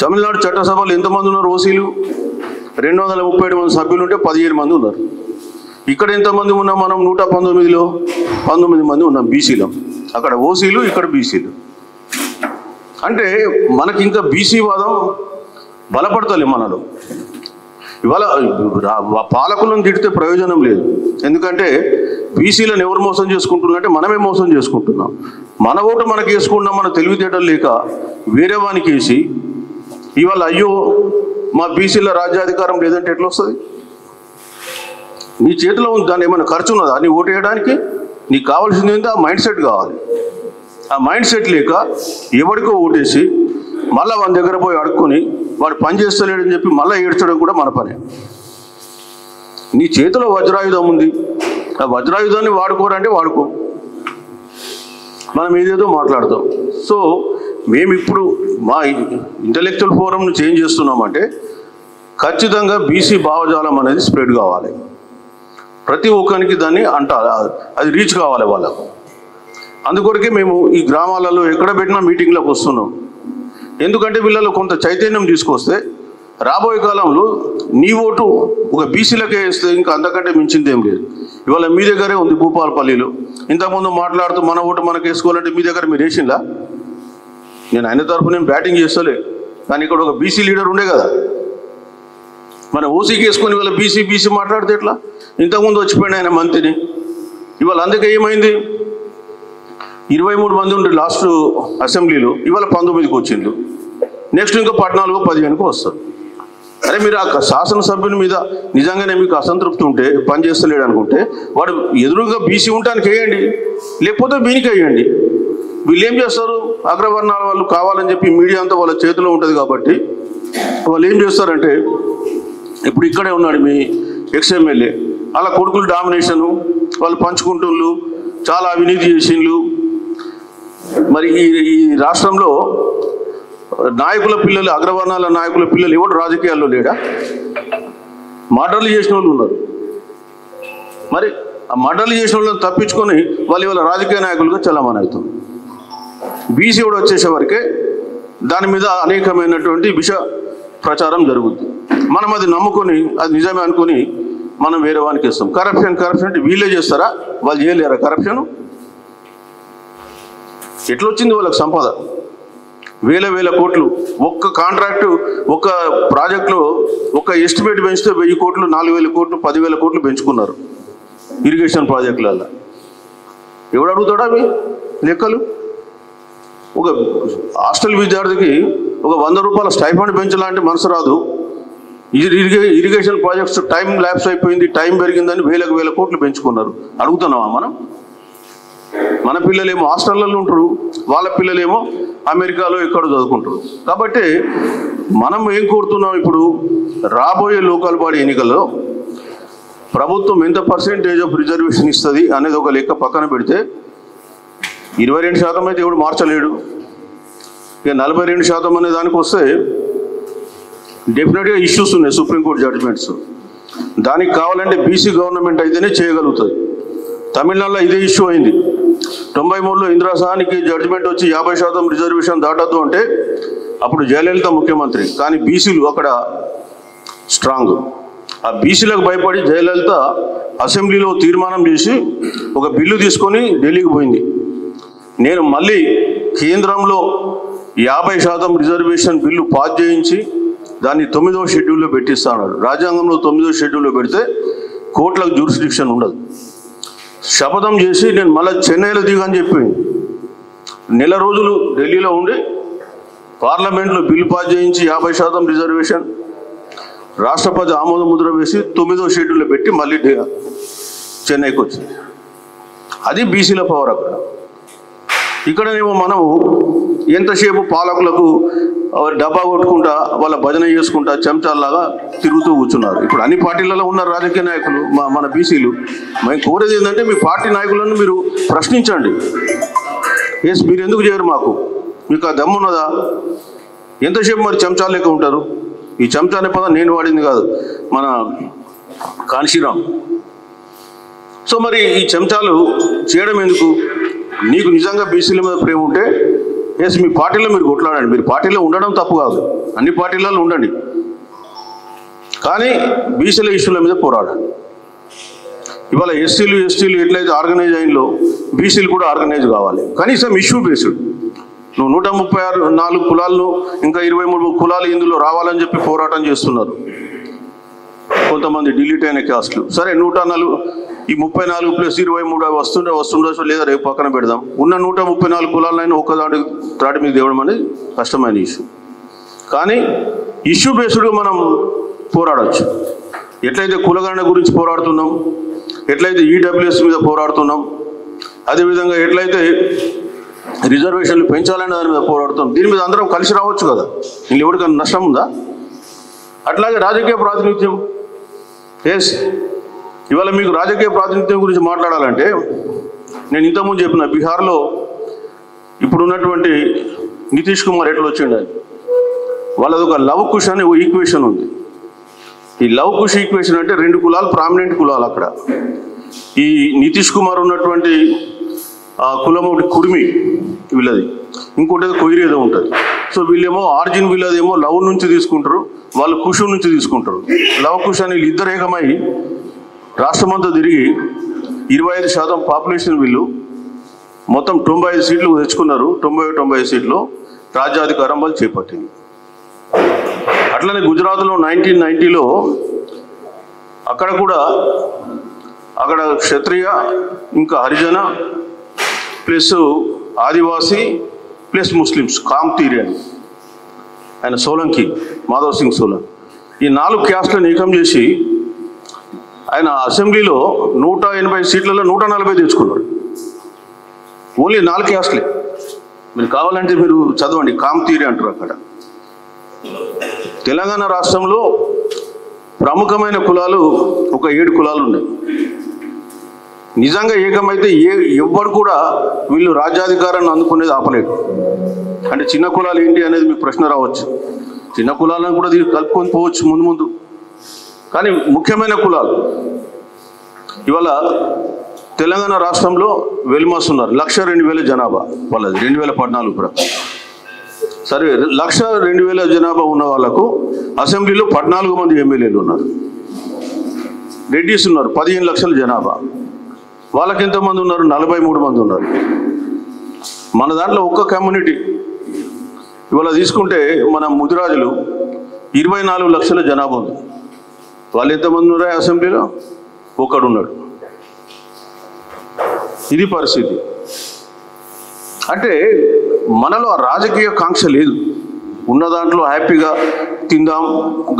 తమిళనాడు చట్టసభలో ఎంతమంది ఉన్నారు ఓసీలు? 237 మంది సభ్యులు ఉంటే 17 మంది ఉన్నారు. ఇక్కడ ఎంతమంది ఉన్నాం మనం? 119లో 19 మంది ఉన్నాం బీసీలో. అక్కడ ఓసీలు, ఇక్కడ బీసీలు. అంటే మనకి ఇంకా బీసీ వాదం బలపడతలే మనలో. ఇవాళ పాలకులను తిడితే ప్రయోజనం లేదు, ఎందుకంటే బీసీలను ఎవరు మోసం చేసుకుంటున్నారంటే మనమే మోసం చేసుకుంటున్నాం. మన ఓటు మనకి వేసుకున్నాం, మన తెలివితేటలు లేక వేరే వానికి వేసి ఇవాళ అయ్యో మా బీసీల రాజ్యాధికారం లేదంటే ఎట్లా వస్తుంది? నీ చేతిలో ఉంది, దాన్ని ఏమైనా ఖర్చు ఉన్నదా నీ ఓటు వేయడానికి? నీకు కావాల్సింది ఏంటో ఆ మైండ్ సెట్ కావాలి. ఆ మైండ్ సెట్ లేక ఎవరికో ఓటేసి మళ్ళీ వాళ్ళ దగ్గర పోయి అడుక్కొని వాడు పని చేస్తలేడని చెప్పి మళ్ళీ ఏడ్చడం కూడా మన పనే. నీ చేతిలో వజ్రాయుధం ఉంది, ఆ వజ్రాయుధాన్ని వాడుకోరంటే వాడుకో, మనం ఏదేదో మాట్లాడతాం. సో మేము ఇప్పుడు మా ఇంటలెక్చువల్ ఫోరంను చేంజ్ చేస్తున్నామంటే ఖచ్చితంగా బీసీ భావజాలం అనేది స్ప్రెడ్ కావాలి, ప్రతి ఒక్కరికి దాన్ని అది రీచ్ కావాలి వాళ్ళకు. అందుకొరకే మేము ఈ గ్రామాలలో ఎక్కడ పెట్టినా మీటింగ్లకు వస్తున్నాం. ఎందుకంటే వీళ్ళలో కొంత చైతన్యం తీసుకొస్తే రాబోయే కాలంలో నీ ఓటు ఒక బీసీలకే వేస్తే ఇంకా అంతకంటే మించింది ఏం లేదు. ఇవాళ మీ దగ్గరే ఉంది భూపాలపల్లిలో, ఇంతకుముందు మాట్లాడుతూ మన ఓటు మనకు వేసుకోవాలంటే మీ దగ్గర మీరు వేసిందా? నేను ఆయన తరపు నేను బ్యాటింగ్ చేస్తలే, కానీ ఇక్కడ ఒక బీసీ లీడర్ ఉండే కదా, మన ఓసీకి వేసుకొని ఇవాళ బీసీ మాట్లాడితే ఎట్లా? ఇంతకుముందు వచ్చిపోయిన ఆయన మంత్రిని. ఇవాళ అందుకే ఏమైంది, 23 మంది ఉండే లాస్ట్ అసెంబ్లీలో, ఇవాళ 19కి వచ్చిండ్రు. నెక్స్ట్ ఇంకా 14, 15కు వస్తారు. అరే మీరు ఆ శాసనసభ్యుని మీద నిజంగానే మీకు అసంతృప్తి ఉంటే, పని చేస్తలేడు అనుకుంటే వాడు ఎదురుగా బీసీ ఉండటానికి వేయండి, లేకపోతే బీనికి వేయండి. వీళ్ళు ఏం చేస్తారు, అగ్రవర్ణాల వాళ్ళు కావాలని చెప్పి మీడియా అంతా వాళ్ళ చేతిలో ఉంటుంది కాబట్టి వాళ్ళు ఏం చేస్తారంటే, ఇప్పుడు ఇక్కడే ఉన్నాడు మీ ఎక్స్ఎమ్మెల్యే, అలా కొడుకులు డామినేషను, వాళ్ళు పంచుకుంటుళ్ళు, చాలా అవినీతి చేసిండ్లు. మరి ఈ రాష్ట్రంలో నాయకుల పిల్లలు, అగ్రవర్ణాల నాయకుల పిల్లలు ఎవరు రాజకీయాల్లో లేడా? మర్డర్లు చేసిన వాళ్ళు ఉన్నారు. మరి ఆ మర్డర్లు చేసిన వాళ్ళని తప్పించుకొని వాళ్ళు ఇవాళ రాజకీయ నాయకులుగా చలామణి అవుతాం. బీసీ కూడా వచ్చేసేవరకే దాని మీద అనేకమైనటువంటి విష ప్రచారం జరుగుతుంది. మనం అది నమ్ముకొని అది నిజమే అనుకుని మనం వేరే వానికి ఇస్తాం. కరప్షన్ అంటే వీళ్ళే చేస్తారా? వాళ్ళు చేయలేరా కరప్షన్? ఎట్లొచ్చింది వాళ్ళకి సంపద? వేల కోట్లు. ఒక్క కాంట్రాక్టు ఒక్క ప్రాజెక్టులో ఒక ఎస్టిమేట్ పెంచితే 1000 కోట్లు 4000 కోట్లు 10,000 కోట్లు పెంచుకున్నారు ఇరిగేషన్ ప్రాజెక్టులలో. ఎవడు అడుగుతాడా అవి లెక్కలు? ఒక హాస్టల్ విద్యార్థికి ఒక 100 రూపాయల స్టైఫండ్ పెంచాలంటే మనసు రాదు. ఇరిగేషన్ ప్రాజెక్ట్స్ టైం ల్యాప్స్ అయిపోయింది, టైం పెరిగిందని వేల కోట్లు పెంచుకున్నారు. అడుగుతున్నావా మనం? మన పిల్లలేమో హాస్టళ్ళల్లో ఉంటారు, వాళ్ళ పిల్లలేమో అమెరికాలో ఎక్కడో చదువుకుంటారు. కాబట్టి మనం ఏం కోరుతున్నాం, ఇప్పుడు రాబోయే లోకల్ బాడీ ఎన్నికల్లో ప్రభుత్వం ఎంత పర్సెంటేజ్ ఆఫ్ రిజర్వేషన్ ఇస్తుంది అనేది ఒక లెక్క పక్కన పెడితే 22% అయితే ఎవడు మార్చలేడు. ఇక 42% అనే దానికి వస్తే డెఫినెట్గా ఇష్యూస్ ఉన్నాయి, సుప్రీంకోర్టు జడ్జిమెంట్స్. దానికి కావాలంటే బీసీ గవర్నమెంట్ అయితేనే చేయగలుగుతుంది. తమిళనాడులో ఇదే ఇష్యూ అయింది. 93లో ఇందిరాసానికి జడ్జిమెంట్ వచ్చి 50% రిజర్వేషన్ దాటద్దు అంటే అప్పుడు జయలలిత ముఖ్యమంత్రి, కానీ బీసీలు అక్కడ స్ట్రాంగ్. ఆ బీసీలకు భయపడి జయలలిత అసెంబ్లీలో తీర్మానం చేసి ఒక బిల్లు తీసుకొని ఢిల్లీకి పోయింది. నేను మళ్ళీ కేంద్రంలో 50% రిజర్వేషన్ బిల్లు పాస్ చేయించి దాన్ని 9వ షెడ్యూల్లో పెట్టిస్తా అన్నాడు. రాజ్యాంగంలో 9వ షెడ్యూల్లో పెడితే కోర్టులకు జ్యూరిస్డిక్షన్ ఉండదు. శపథం చేసి నేను మళ్ళీ చెన్నైలో దిగని చెప్పి నెల రోజులు ఢిల్లీలో ఉండి పార్లమెంట్లో బిల్లు పాస్ చేయించి 50% రిజర్వేషన్ రాష్ట్రపతి ఆమోద ముద్ర వేసి 9వ షెడ్యూల్లో పెట్టి మళ్ళీ చెన్నైకి వచ్చింది. అది బీసీల పవర్. అక్కడ ఇక్కడనేమో మనం ఎంతసేపు పాలకులకు డబ్బా కొట్టుకుంటా వాళ్ళ భజన చేసుకుంటా చెంచాల్లాగా తిరుగుతూ కూర్చున్నారు. ఇప్పుడు అన్ని పార్టీలలో ఉన్నారు రాజకీయ నాయకులు, మన బీసీలు. మేము కోరేది ఏంటంటే మీ పార్టీ నాయకులను మీరు ప్రశ్నించండి. ఎస్, మీరు ఎందుకు చేయరు? మీకు ఆ దమ్మున్నదా? ఎంతసేపు మరి చెంచాలు లెక్క ఉంటారు? ఈ చెంచా అనే పదం నేను వాడింది కాదు, మన కాన్షీరామ్. సో మరి ఈ చెంచాలు చేయడం ఎందుకు? నీకు నిజంగా బీసీల మీద ప్రేమ ఉంటే ఎస్, మీ పార్టీలో మీరు కొట్లాడండి. మీరు పార్టీలో ఉండడం తప్పు కాదు, అన్ని పార్టీలలో ఉండండి, కానీ బీసీల ఇష్యూల మీద పోరాడండి. ఇవాళ ఎస్సీలు ఎస్టీలు ఎట్లయితే ఆర్గనైజ్ అయినలో బీసీలు కూడా ఆర్గనైజ్ కావాలి. కనీసం ఇష్యూ బేస్డ్. నువ్వు 134 కులాలను ఇంకా 23 కులాలు ఇందులో రావాలని చెప్పి పోరాటం చేస్తున్నారు కొంతమంది డిలీట్ అయిన క్యాస్ట్లు. సరే, 104 ఈ 34 + 23 వస్తుండొచ్చు, లేదా రేపు పక్కన పెడదాం. ఉన్న 134 కులాలైనా ఒక్క త్రాటి మీద తేవడం అనేది కష్టమైన ఇష్యూ. కానీ ఇష్యూ బేస్డ్గా మనం పోరాడచ్చు. ఎట్లయితే కులగణన గురించి పోరాడుతున్నాం, ఎట్లయితే ఈడబ్ల్యూఎస్ మీద పోరాడుతున్నాం, అదేవిధంగా ఎట్లయితే రిజర్వేషన్లు పెంచాలనే దాని మీద పోరాడుతున్నాం. దీని మీద అందరం కలిసి రావచ్చు కదా, ఇందులో ఎవరికైనా నష్టం ఉందా? అట్లాగే రాజకీయ ప్రాతినిధ్యం. ఎస్, ఇవాళ మీకు రాజకీయ ప్రాతినిధ్యం గురించి మాట్లాడాలంటే నేను ఇంతకుముందు చెప్పిన బీహార్లో ఇప్పుడున్నటువంటి నితీష్ కుమార్ ఎట్లా వచ్చిండు, వాళ్ళది ఒక లవ్ కుష్ అనే ఈక్వేషన్ ఉంది. ఈ లవ్ కుష్ ఈక్వేషన్ అంటే 2 కులాలు ప్రామినెంట్ కులాలు. అక్కడ ఈ నితీష్ కుమార్ ఉన్నటువంటి కులం ఒకటి కుర్మి వీళ్ళది, ఇంకోటి కొయిరి ఏదో ఉంటుంది. సో వీళ్ళేమో ఆరిజిన్ వీళ్ళదేమో లవ్ నుంచి తీసుకుంటారు, వాళ్ళు కుషు నుంచి తీసుకుంటారు. లవ్ కుష్ అని వీళ్ళిద్దరు ఏకమై రాష్ట్రమంతా తిరిగి 25% పాపులేషన్ వీళ్ళు మొత్తం 95 సీట్లు తెచ్చుకున్నారు. 90 సీట్లు రాజ్యాధికారం వాళ్ళు చేపట్టింది. అట్లనే గుజరాత్లో 1990లో అక్కడ కూడా అక్కడ క్షత్రియ ఇంకా హరిజన ప్లస్ ఆదివాసీ ప్లస్ ముస్లిమ్స్ కామ్తీరియన్ ఆయన సోలంకి మాధవ్ సింగ్ సోలంకి ఈ 4 క్యాస్ట్లను ఏకం చేసి ఆయన అసెంబ్లీలో 180 సీట్లలో 140 తెచ్చుకున్నాడు. ఓన్లీ 4 క్యాస్ట్లే. మీరు కావాలంటే మీరు చదవండి, కామ్తీరి అంటారు. అక్కడ తెలంగాణ రాష్ట్రంలో ప్రముఖమైన కులాలు ఒక 7 కులాలు ఉన్నాయి. నిజంగా ఏకమైతే ఎవ్వరు కూడా వీళ్ళు రాజ్యాధికారాన్ని అందుకునేది ఆపలేడు. అంటే చిన్న కులాలు ఏంటి అనేది మీకు ప్రశ్న రావచ్చు. చిన్న కులాలను కూడా కలుపుకొని పోవచ్చు ముందు. కానీ ముఖ్యమైన కులాలు ఇవాళ తెలంగాణ రాష్ట్రంలో వెల్మాస్ ఉన్నారు. 1,02,000 జనాభా వాళ్ళది 2014 కూడా. సరే, 1,02,000 జనాభా ఉన్న వాళ్ళకు అసెంబ్లీలో 14 మంది ఎమ్మెల్యేలు ఉన్నారు. రెడ్డిస్ ఉన్నారు 15 లక్షల జనాభా. వాళ్ళకి ఎంతమంది ఉన్నారు? 43 మంది ఉన్నారు. మన దాంట్లో ఒక్క కమ్యూనిటీ ఇవాళ తీసుకుంటే మన ముదిరాజులు 24 లక్షల జనాభా ఉంది. వాళ్ళు ఎంతమంది ఉన్నారా అసెంబ్లీలో? ఒకడున్నాడు. ఇది పరిస్థితి. అంటే మనలో ఆ రాజకీయ కాంక్ష లేదు. ఉన్న దాంట్లో హ్యాపీగా తిందాం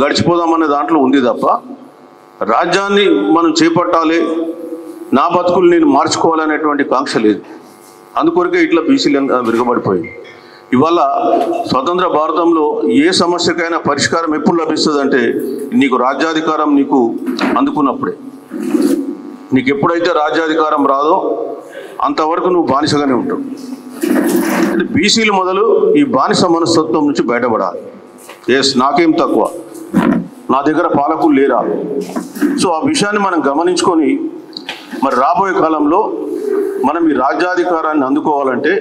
గడిచిపోదాం అనే దాంట్లో ఉంది తప్ప రాజ్యాన్ని మనం చేపట్టాలి, నా బతుకులు నేను మార్చుకోవాలనేటువంటి కాంక్ష లేదు. అందుకొరకే ఇట్లా బీసీలు విరగబడిపోయింది. ఇవాళ స్వతంత్ర భారతంలో ఏ సమస్యకైనా పరిష్కారం ఎప్పుడు లభిస్తుందంటే నీకు రాజ్యాధికారం నీకు అందుకున్నప్పుడే. నీకు ఎప్పుడైతే రాజ్యాధికారం రాదో అంతవరకు నువ్వు బానిసగానే ఉంటావు. అంటే బీసీలు మొదలు ఈ బానిస మనస్తత్వం నుంచి బయటపడాలి. ఎస్, నాకేం తక్కువ, నా దగ్గర పాలకులు లేరా? సో ఆ విషయాన్ని మనం గమనించుకొని మరి రాబోయే కాలంలో మనం ఈ రాజ్యాధికారాన్ని అందుకోవాలంటే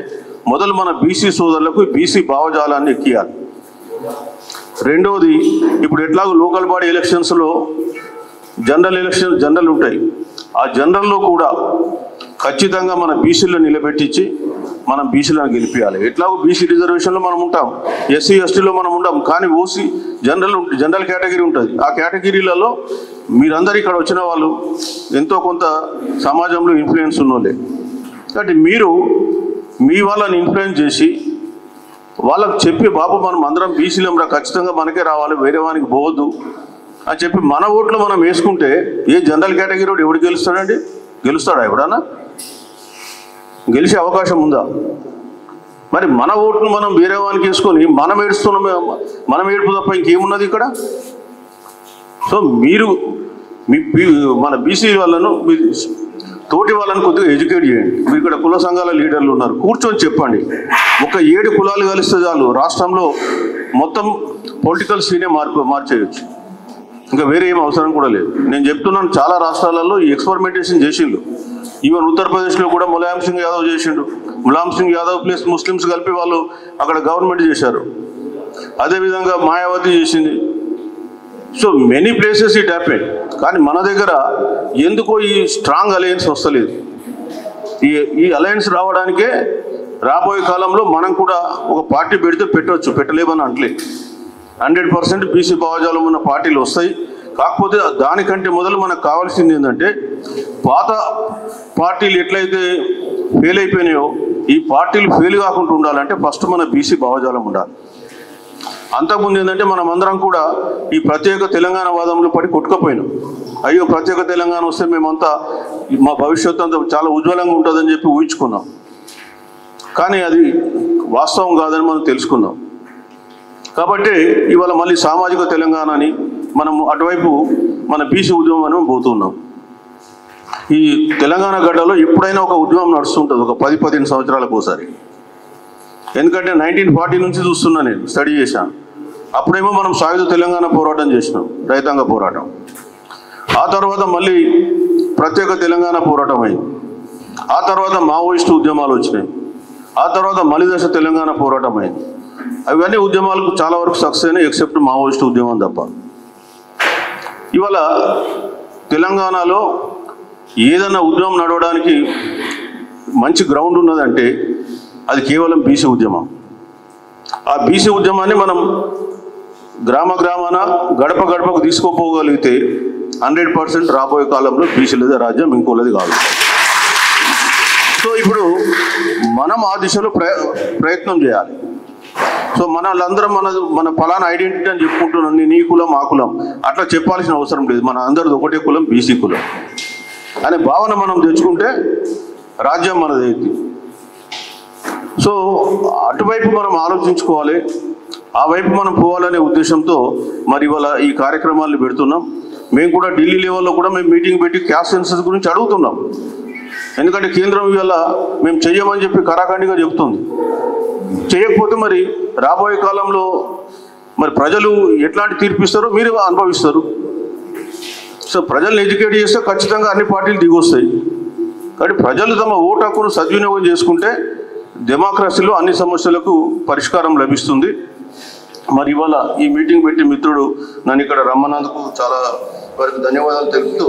మొదలు మన బీసీ సోదరులకు బీసీ భావజాలాన్ని ఎక్కియాలి. రెండవది, ఇప్పుడు ఎట్లాగో లోకల్ బాడీ ఎలక్షన్స్లో జనరల్ ఉంటాయి. ఆ జనరల్లో కూడా ఖచ్చితంగా మన బీసీలను నిలబెట్టించి మనం బీసీలను గెలిపించాలి. ఎట్లాగో బీసీ రిజర్వేషన్లో మనం ఉంటాం, ఎస్సీ ఎస్టీలో మనం ఉంటాం, కానీ ఓసీ జనరల్ కేటగిరీ ఉంటుంది. ఆ కేటగిరీలలో మీరందరూ ఇక్కడ వచ్చిన వాళ్ళు ఎంతో కొంత సమాజంలో ఇన్ఫ్లుయెన్స్ ఉన్నోళ్ళే. కాబట్టి మీరు మీ వాళ్ళని ఇన్ఫ్లుయెన్స్ చేసి వాళ్ళకు చెప్పి, బాబు మనం అందరం బీసీలం రా, ఖచ్చితంగా మనకే రావాలి, వేరే వానికి పోవద్దు అని చెప్పి మన ఓట్లు మనం వేసుకుంటే ఏ జనరల్ కేటగిరీ ఎవడు గెలుస్తాడండి? గెలుస్తాడా? ఎవడన్నా గెలిచే అవకాశం ఉందా? మరి మన ఓట్ను మనం వేరే వానికి వేసుకొని మనం ఏడుపు తప్ప ఇంకేమున్నది ఇక్కడ? సో మీరు మన బీసీ వాళ్ళను తోటి వాళ్ళని కొద్దిగా ఎడ్యుకేట్ చేయండి. మీరు ఇక్కడ కుల సంఘాల లీడర్లు ఉన్నారు, కూర్చొని చెప్పండి. ఒక 7 కులాలు కలిస్తే చాలు, రాష్ట్రంలో మొత్తం పొలిటికల్ సీనే మార్చేయచ్చు. ఇంకా వేరే ఏం అవసరం కూడా లేదు. నేను చెప్తున్నాను, చాలా రాష్ట్రాలలో ఈ ఎక్స్పెరిమెంటేషన్ చేసిండు. ఈవెన్ ఉత్తరప్రదేశ్లో కూడా ములాయం సింగ్ యాదవ్ చేసిండు. ములాయం సింగ్ యాదవ్ ప్లస్ ముస్లిమ్స్ కలిపి వాళ్ళు అక్కడ గవర్నమెంట్ చేశారు. అదేవిధంగా మాయావతి చేసింది. So many places it happened. కానీ మన దగ్గర ఎందుకో ఈ స్ట్రాంగ్ అలయన్స్ వస్తలేదు. ఈ అలయన్స్ రావడానికే రాబోయే కాలంలో మనం కూడా ఒక పార్టీ పెడితే పెట్టవచ్చు, పెట్టలేమని అంటలే. 100% బీసీ భావజాలం ఉన్న పార్టీలు వస్తాయి. కాకపోతే దానికంటే మొదలు మనకు కావాల్సింది ఏంటంటే, పాత పార్టీలు ఎట్లయితే ఫెయిల్ అయిపోయినాయో ఈ పార్టీలు ఫెయిల్ కాకుండా ఉండాలంటే ఫస్ట్ మన బీసీ భావజాలం ఉండాలి. అంతకుముందు ఏంటంటే మనం అందరం కూడా ఈ ప్రత్యేక తెలంగాణ వాదంలో పడి కొట్టుకుపోయినాం. అయ్యో ప్రత్యేక తెలంగాణ వస్తే మేమంతా మా భవిష్యత్తు అంతా చాలా ఉజ్వలంగా ఉంటుందని చెప్పి ఊహించుకున్నాం. కానీ అది వాస్తవం కాదని మనం తెలుసుకున్నాం. కాబట్టి ఇవాళ మళ్ళీ సామాజిక తెలంగాణని మనం అటువైపు మన బీసీ ఉద్యమం అని పోతున్నాం. ఈ తెలంగాణ గడ్డలో ఎప్పుడైనా ఒక ఉద్యమం నడుస్తుంటుంది, ఒక 10-15 సంవత్సరాలకు ఒకసారి. ఎందుకంటే 1940 నుంచి చూస్తున్నా, నేను స్టడీ చేశాను. అప్పుడేమో మనం సాయుధ తెలంగాణ పోరాటం చేసినాం, రైతాంగ పోరాటం. ఆ తర్వాత మళ్ళీ ప్రత్యేక తెలంగాణ పోరాటం అయింది. ఆ తర్వాత మావోయిస్టు ఉద్యమాలు వచ్చినాయి. ఆ తర్వాత మలిదశ తెలంగాణ పోరాటం అయింది. అవన్నీ ఉద్యమాలకు చాలా వరకు సక్సెస్ అయినాయి, ఎక్సెప్ట్ మావోయిస్టు ఉద్యమం తప్ప. ఇవాళ తెలంగాణలో ఏదైనా ఉద్యమం నడవడానికి మంచి గ్రౌండ్ ఉన్నదంటే అది కేవలం బీసీ ఉద్యమం. ఆ బీసీ ఉద్యమాన్ని మనం గ్రామాన గడప గడపకు తీసుకోపోగలిగితే 100% రాబోయే కాలంలో బీసీలదే రాజ్యం, ఇంకోలది కాదు. సో ఇప్పుడు మనం ఆ దిశలో ప్రయత్నం చేయాలి. సో వాళ్ళందరం మన ఫలానా ఐడెంటిటీ అని చెప్పుకుంటున్నాం, నీ కులం ఆ కులం అట్లా చెప్పాల్సిన అవసరం లేదు. మన అందరిది ఒకటే కులం, బీసీ కులం అనే భావన మనం తెచ్చుకుంటే రాజ్యం మనదైంది. సో అటువైపు మనం ఆలోచించుకోవాలి, ఆ వైపు మనం పోవాలనే ఉద్దేశంతో మరి ఇవాళ ఈ కార్యక్రమాలను పెడుతున్నాం. మేము కూడా ఢిల్లీ లెవెల్లో కూడా మేము మీటింగ్ పెట్టి క్యాస్ట్ సెన్సస్ గురించి అడుగుతున్నాం. ఎందుకంటే కేంద్రం ఇవాళ మేము చెయ్యమని చెప్పి కరాఖండిగా చెప్తుంది. చేయకపోతే మరి రాబోయే కాలంలో మరి ప్రజలు ఎట్లాంటి తీర్పిస్తారో మీరు అనుభవిస్తారు. సో ప్రజల్ని ఎడ్యుకేట్ చేస్తే ఖచ్చితంగా అన్ని పార్టీలు దిగొస్తాయి. కాబట్టి ప్రజలు తమ ఓటు హక్కును సద్వినియోగం చేసుకుంటే డెమోక్రసీలో అన్ని సమస్యలకు పరిష్కారం లభిస్తుంది. మరి ఇవాళ ఈ మీటింగ్ పెట్టి మిత్రుడు నన్ను ఇక్కడ రమ్మన్నందుకు చాలా వరకు ధన్యవాదాలు తెలుపుతూ